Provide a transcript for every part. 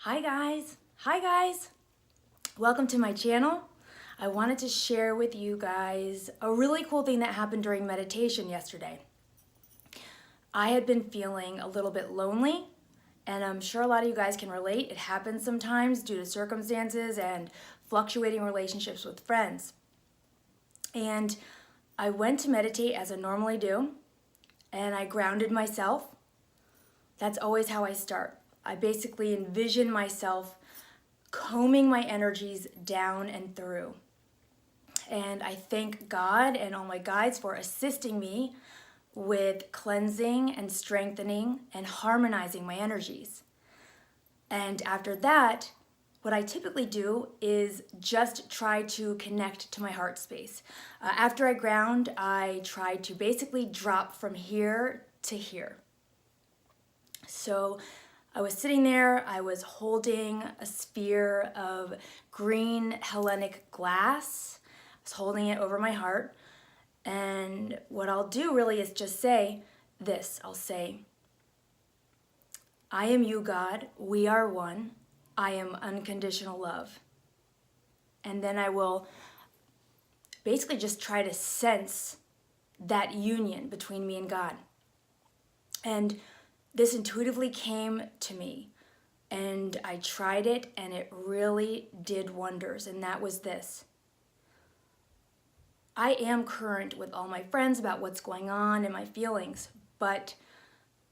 Hi guys, welcome to my channel. I wanted to share with you guys a really cool thing that happened during meditation yesterday. I had been feeling a little bit lonely, and I'm sure a lot of you guys can relate. It happens sometimes due to circumstances and fluctuating relationships with friends. And I went to meditate as I normally do, and I grounded myself. That's always how I start. I basically envision myself combing my energies down and through. And I thank God and all my guides for assisting me with cleansing and strengthening and harmonizing my energies. And after that, what I typically do is just try to connect to my heart space. After I ground, I try to basically drop from here to here. So I was sitting there, I was holding a sphere of green Hellenic glass. I was holding it over my heart. And what I'll do really is just say this. I'll say, I am you, God. We are one. I am unconditional love. And then I will basically just try to sense that union between me and God. And this intuitively came to me, and I tried it, and it really did wonders, and that was this. I am current with all my friends about what's going on and my feelings, but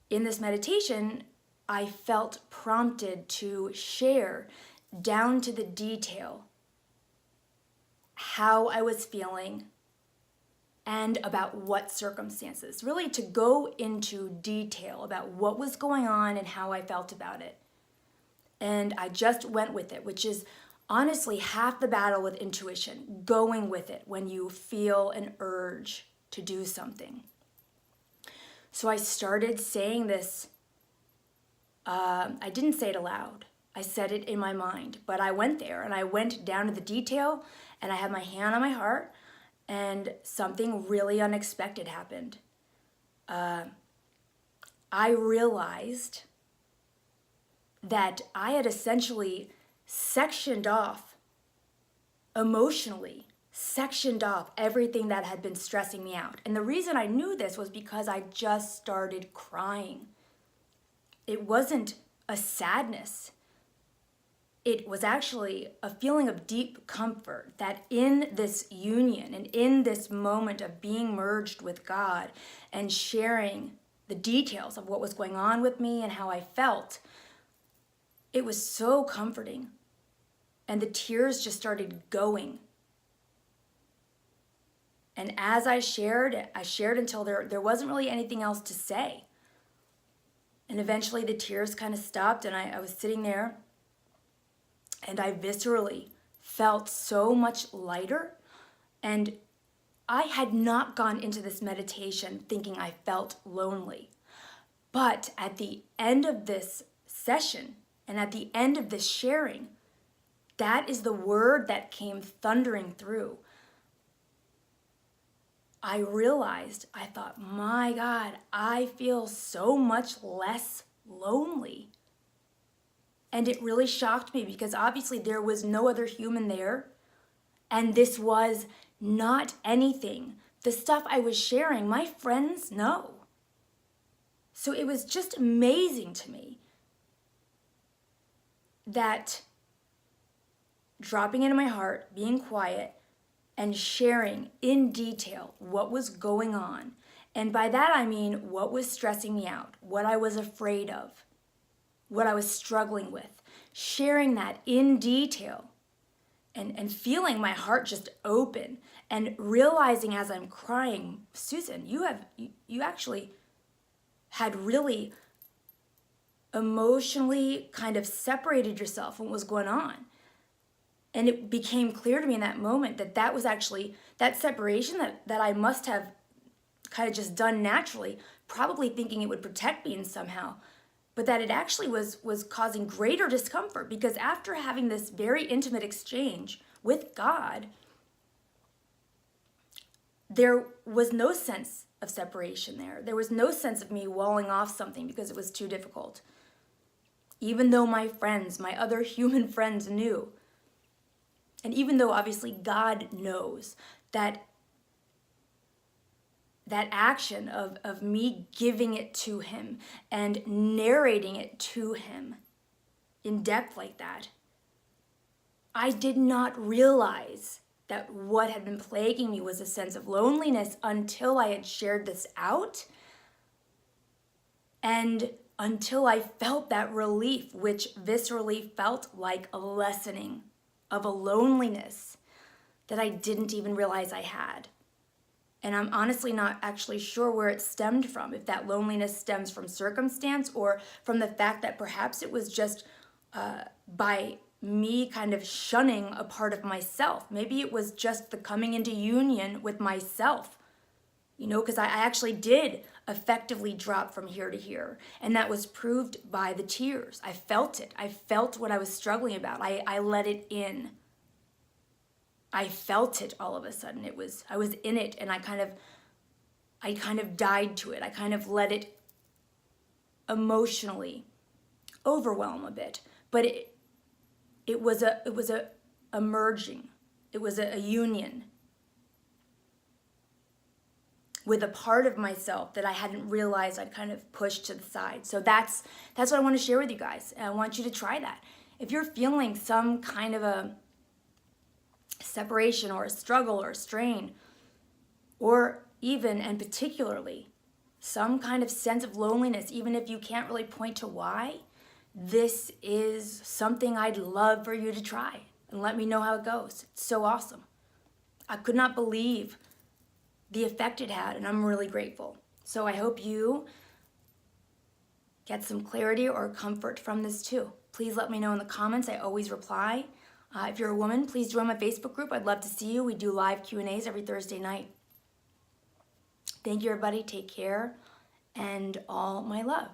in this meditation, I felt prompted to share down to the detail how I was feeling and about what circumstances, really to go into detail about what was going on and how I felt about it. And I just went with it, which is honestly half the battle with intuition, going with it when you feel an urge to do something. So I started saying this. I didn't say it aloud. I said it in my mind, but I went there and I went down to the detail, and I had my hand on my heart, and something really unexpected happened. I realized that I had essentially sectioned off, emotionally, sectioned off everything that had been stressing me out. And the reason I knew this was because I just started crying. It wasn't a sadness. It was actually a feeling of deep comfort that in this union and in this moment of being merged with God and sharing the details of what was going on with me and how I felt, it was so comforting. And the tears just started going. And as I shared until there wasn't really anything else to say. And eventually the tears kind of stopped, and I was sitting there, and I viscerally felt so much lighter. And I had not gone into this meditation thinking I felt lonely. But at the end of this session and at the end of this sharing, that is the word that came thundering through. I realized, I thought, my God, I feel so much less lonely. And it really shocked me because obviously there was no other human there. And this was not anything. The stuff I was sharing, my friends know. So it was just amazing to me that dropping into my heart, being quiet, and sharing in detail what was going on. And by that I mean what was stressing me out, what I was afraid of, what I was struggling with, sharing that in detail and feeling my heart just open and realizing as I'm crying, Susan, you actually had really emotionally kind of separated yourself from what was going on. And it became clear to me in that moment that was actually, that separation that I must have kind of just done naturally, probably thinking it would protect me in somehow, but that it actually was causing greater discomfort, because after having this very intimate exchange with God, there was no sense of separation there. There was no sense of me walling off something because it was too difficult. even though my friends, my other human friends knew. And even though obviously God knows that action of me giving it to him and narrating it to him in depth like that, I did not realize that what had been plaguing me was a sense of loneliness until I had shared this out and until I felt that relief, which viscerally felt like a lessening of a loneliness that I didn't even realize I had. And I'm honestly not actually sure where it stemmed from, if that loneliness stems from circumstance or from the fact that perhaps it was just by me kind of shunning a part of myself. Maybe it was just the coming into union with myself, because I actually did effectively drop from here to here. And that was proved by the tears. I felt it. I felt what I was struggling about. I let it in. I felt it all of a sudden. I was in it, and I kind of died to it. I kind of let it emotionally overwhelm a bit. But it was a merging. It was a union with a part of myself that I hadn't realized I'd kind of pushed to the side. So that's what I want to share with you guys. And I want you to try that. If you're feeling some kind of a separation or a struggle or a strain, or even and particularly some kind of sense of loneliness, even if you can't really point to why, this is something I'd love for you to try and let me know how it goes. It's so awesome. I could not believe the effect it had, and I'm really grateful. So I hope you get some clarity or comfort from this too. Please let me know in the comments. I always reply. If you're a woman, please join my Facebook group. I'd love to see you. We do live Q&As every Thursday night. Thank you, everybody. Take care, and all my love.